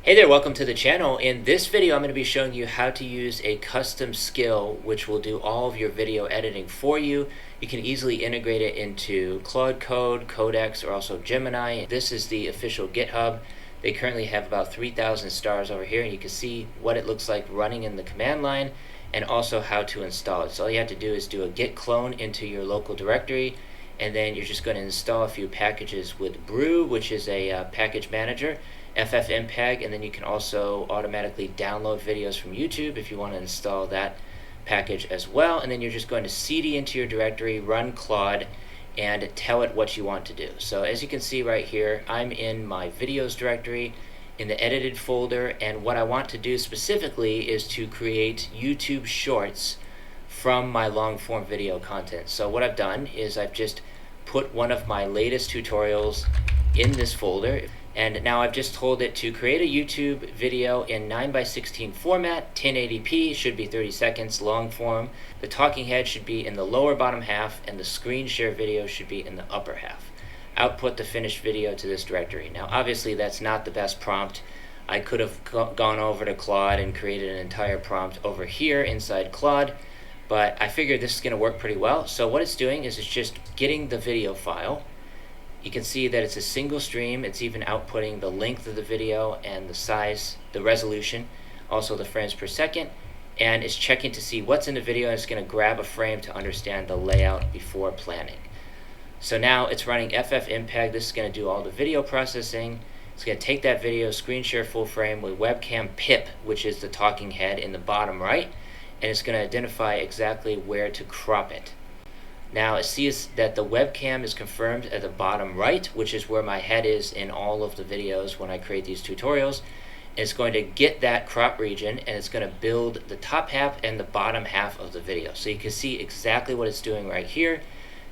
Hey there, welcome to the channel. In this video, I'm going to be showing you how to use a custom skill which will do all of your video editing for you. You can easily integrate it into Claude Code, Codex, or also Gemini. This is the official GitHub. They currently have about 3,000 stars over here, and you can see what it looks like running in the command line and also how to install it. So all you have to do is do a git clone into your local directory, and then you're just going to install a few packages with Brew, which is a package manager, FFmpeg, and then you can also automatically download videos from YouTube if you want to install that package as well. And then you're just going to cd into your directory, run Claude, and tell it what you want to do. So as you can see right here, I'm in my videos directory in the edited folder, and what I want to do specifically is to create YouTube shorts from my long form video content. So what I've done is I've just put one of my latest tutorials in this folder, and now I've just told it to create a YouTube video in 9:16 format, 1080p, should be 30 seconds, long form. The talking head should be in the lower bottom half, and the screen share video should be in the upper half. Output the finished video to this directory. Now obviously that's not the best prompt. I could have gone over to Claude and created an entire prompt over here inside Claude, but I figured this is going to work pretty well. So what it's doing is it's just getting the video file. You can see that it's a single stream. It's even outputting the length of the video and the size, the resolution, also the frames per second, and it's checking to see what's in the video, and it's going to grab a frame to understand the layout before planning. So now it's running FFmpeg. This is going to do all the video processing. It's going to take that video, screen share full frame with webcam pip, which is the talking head in the bottom right, and it's going to identify exactly where to crop it. Now it sees that the webcam is confirmed at the bottom right, which is where my head is in all of the videos when I create these tutorials. It's going to get that crop region, and it's going to build the top half and the bottom half of the video. So you can see exactly what it's doing right here.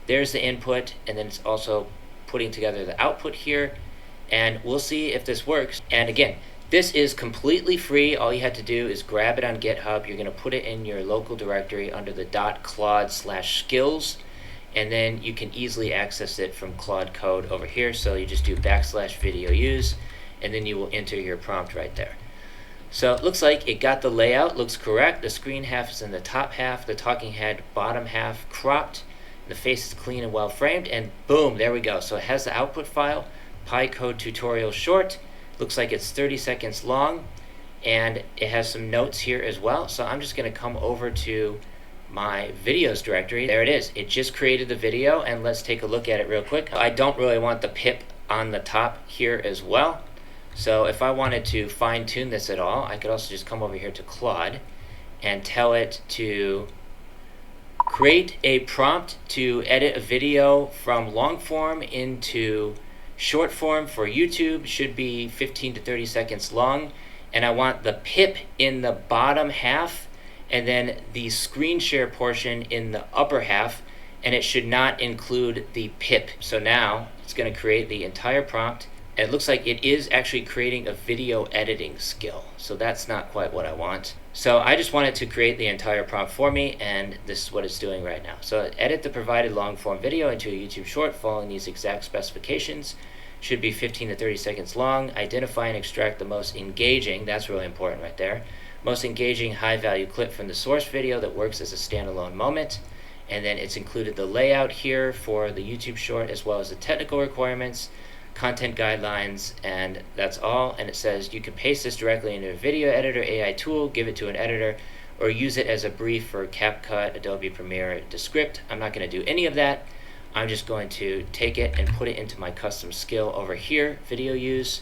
There's the input, and then it's also putting together the output here, and we'll see if this works. And again, this is completely free. All you have to do is grab it on GitHub. You're going to put it in your local directory under the .claude/skills, and then you can easily access it from Claude Code over here. So you just do \video use, and then you will enter your prompt right there. So it looks like it got the layout, looks correct. The screen half is in the top half, the talking head bottom half cropped, the face is clean and well framed, and boom, there we go. So it has the output file, PyCode tutorial short. Looks like it's 30 seconds long, and it has some notes here as well. So I'm just going to come over to my videos directory. There it is. It just created the video, and let's take a look at it real quick. I don't really want the pip on the top here as well. So if I wanted to fine tune this at all, I could also just come over here to Claude and tell it to create a prompt to edit a video from long form into short form for YouTube, should be 15 to 30 seconds long, and I want the pip in the bottom half and then the screen share portion in the upper half, and it should not include the pip. So now it's going to create the entire prompt. It looks like it is actually creating a video editing skill, so that's not quite what I want. So I just wanted to create the entire prompt for me, and this is what it's doing right now. So edit the provided long form video into a YouTube short following these exact specifications. Should be 15 to 30 seconds long. Identify and extract the most engaging, that's really important right there, most engaging high value clip from the source video that works as a standalone moment. And then it's included the layout here for the YouTube short, as well as the technical requirements, content guidelines, and that's all. And it says you can paste this directly into a video editor AI tool, give it to an editor, or use it as a brief for CapCut, Adobe Premiere, Descript. I'm not going to do any of that. I'm just going to take it and put it into my custom skill over here, video use.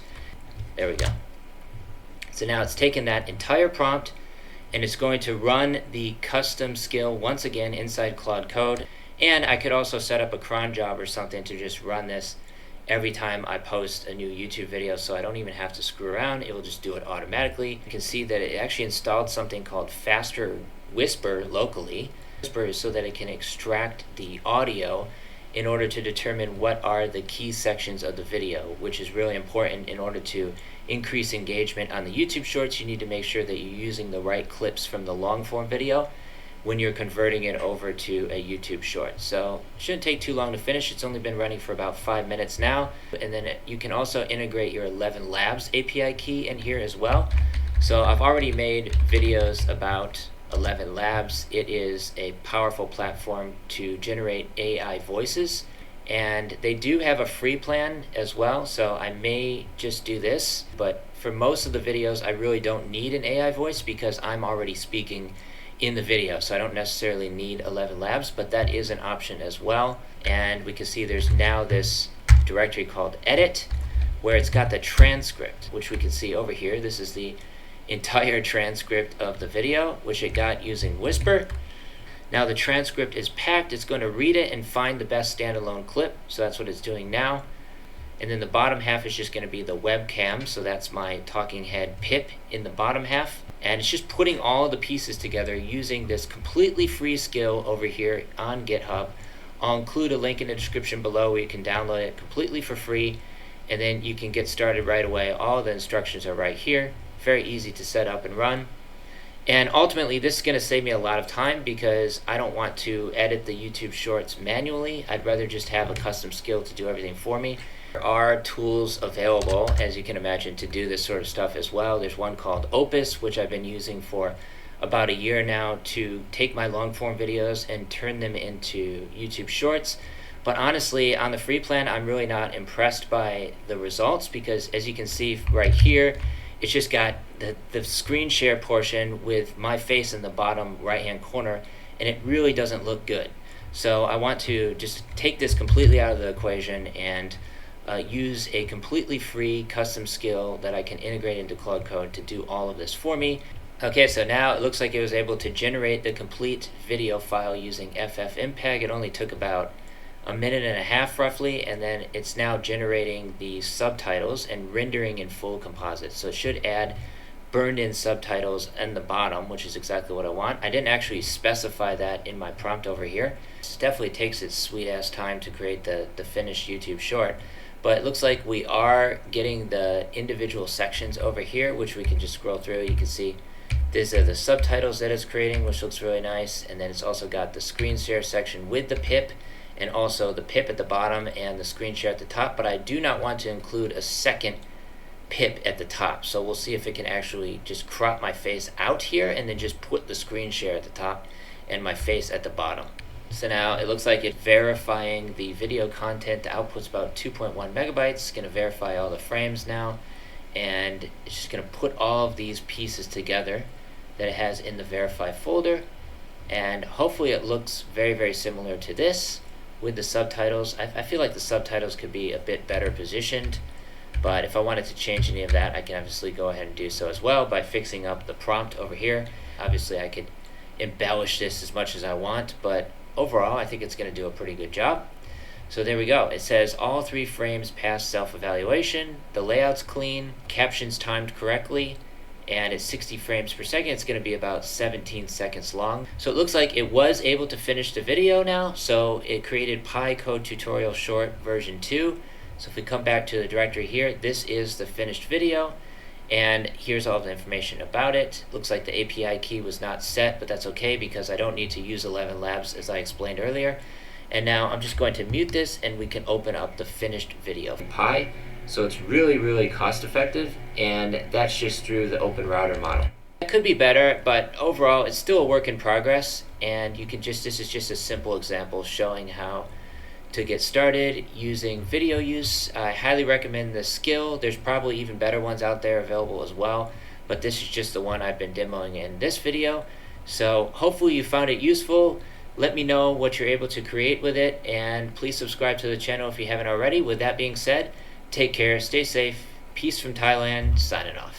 There we go. So now it's taken that entire prompt, and it's going to run the custom skill once again inside Claude Code. And I could also set up a cron job or something to just run this every time I post a new YouTube video, so I don't even have to screw around. It will just do it automatically. You can see that it actually installed something called Faster Whisper locally. Whisper is so that it can extract the audio in order to determine what are the key sections of the video, which is really important. In order to increase engagement on the YouTube shorts, you need to make sure that you're using the right clips from the long form video. when you're converting it over to a YouTube short. So it shouldn't take too long to finish. It's only been running for about 5 minutes now. And then you can also integrate your 11 Labs API key in here as well. So I've already made videos about 11 Labs. It is a powerful platform to generate AI voices, and they do have a free plan as well, so I may just do this, but for most of the videos I really don't need an AI voice because I'm already speaking in the video, so I don't necessarily need 11 Labs, but that is an option as well. And we can see there's now this directory called edit where it's got the transcript, which we can see over here. This is the entire transcript of the video, which it got using Whisper. Now the transcript is packed. It's going to read it and find the best standalone clip, so that's what it's doing now. And then the bottom half is just going to be the webcam, so that's my talking head Pip in the bottom half. And it's just putting all of the pieces together using this completely free skill over here on GitHub. I'll include a link in the description below where you can download it completely for free, and then you can get started right away. All the instructions are right here. Very easy to set up and run. And ultimately this is going to save me a lot of time because I don't want to edit the YouTube shorts manually. I'd rather just have a custom skill to do everything for me. There are tools available, as you can imagine, to do this sort of stuff as well. There's one called Opus, which I've been using for about a year now to take my long form videos and turn them into YouTube shorts. But honestly, on the free plan, I'm really not impressed by the results because, as you can see right here, it's just got the screen share portion with my face in the bottom right hand corner, and it really doesn't look good. So I want to just take this completely out of the equation and use a completely free custom skill that I can integrate into Claude Code to do all of this for me. Okay, so now it looks like it was able to generate the complete video file using FFmpeg. It only took about a minute and a half roughly, and then it's now generating the subtitles and rendering in full composite. So it should add burned in subtitles in the bottom, which is exactly what I want. I didn't actually specify that in my prompt over here. It definitely takes its sweet ass time to create the finished YouTube short, but it looks like we are getting the individual sections over here, which we can just scroll through. You can see these are the subtitles that it's creating, which looks really nice, and then it's also got the screen share section with the pip, and also the pip at the bottom and the screen share at the top, but I do not want to include a second pip at the top. So we'll see if it can actually just crop my face out here and then just put the screen share at the top and my face at the bottom. So now it looks like it's verifying the video content. The output's about 2.1 megabytes. It's going to verify all the frames now, and it's just going to put all of these pieces together that it has in the verify folder, and hopefully it looks very, very similar to this with the subtitles. I feel like the subtitles could be a bit better positioned, but if I wanted to change any of that, I can obviously go ahead and do so as well by fixing up the prompt over here. Obviously I could embellish this as much as I want, but overall I think it's going to do a pretty good job. So there we go. It says all 3 frames pass self-evaluation, the layout's clean, captions timed correctly, and it's 60 frames per second. It's going to be about 17 seconds long. So it looks like it was able to finish the video now. So it created Code tutorial short version 2. So if we come back to the directory here, this is the finished video, and here's all the information about it. Looks like the API key was not set, but that's okay because I don't need to use 11 Labs as I explained earlier. And now I'm just going to mute this and we can open up the finished video. Pi. So it's really, really cost effective, and that's just through the open router model. It could be better, but overall it's still a work in progress, and you can just, this is just a simple example showing how to get started using video use. I highly recommend this skill. There's probably even better ones out there available as well, but this is just the one I've been demoing in this video. So hopefully you found it useful. Let me know what you're able to create with it, and please subscribe to the channel if you haven't already. With that being said, take care, stay safe, peace from Thailand, signing off.